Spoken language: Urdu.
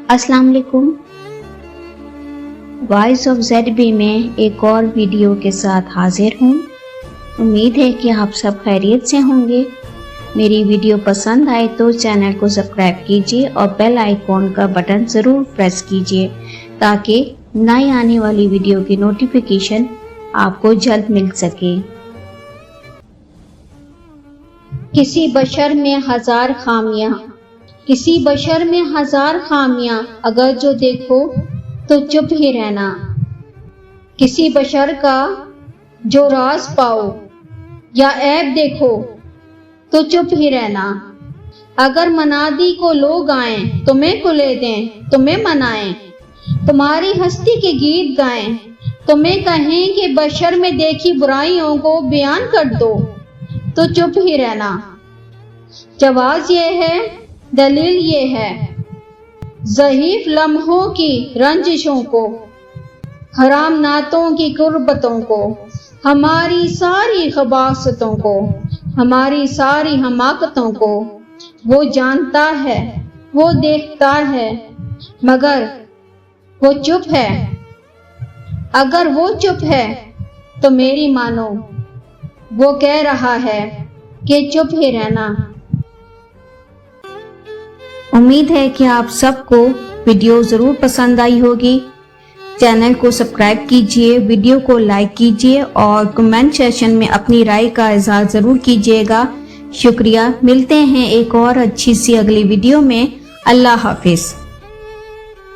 السلام علیکم، وائس آف زیڈ بی میں ایک اور ویڈیو کے ساتھ حاضر ہوں۔ امید ہے کہ آپ سب خیریت سے ہوں گے۔ میری ویڈیو پسند آئے تو چینل کو سبسکرائب کیجیے اور بیل آئیکن کا بٹن ضرور پریس کیجیے تاکہ نئی آنے والی ویڈیو کی نوٹیفیکیشن آپ کو جلد مل سکے۔ کسی بشر میں ہزار خامیاں، کسی بشر میں ہزار خامیاں، اگر جو دیکھو تو چپ ہی رہنا۔ کسی بشر کا جو راز پاؤ یا عیب دیکھو تو چپ ہی رہنا۔ اگر منادی کو لوگ آئیں تمہیں کلے دیں، تمہیں منائیں، تمہاری ہستی کے گیت گائیں، تمہیں کہیں کہ بشر میں دیکھی برائیوں کو بیان کر دو تو چپ ہی رہنا۔ جواز یہ ہے، دلیل یہ ہے، ضعیف لمحوں کی رنجشوں کو، حرام نعتوں کی قربتوں کو، ہماری ساری خباثتوں کو، ہماری ساری حماقتوں کو۔ وہ جانتا ہے، وہ دیکھتا ہے، مگر وہ چپ ہے۔ اگر وہ چپ ہے تو میری مانو، وہ کہہ رہا ہے کہ چپ ہی رہنا۔ امید ہے کہ آپ سب کو ویڈیو ضرور پسند آئی ہوگی۔ چینل کو سبسکرائب کیجیے، ویڈیو کو لائک کیجیے اور کمنٹ سیکشن میں اپنی رائے کا اظہار ضرور کیجیے گا۔ شکریہ، ملتے ہیں ایک اور اچھی سی اگلی ویڈیو میں۔ اللہ حافظ۔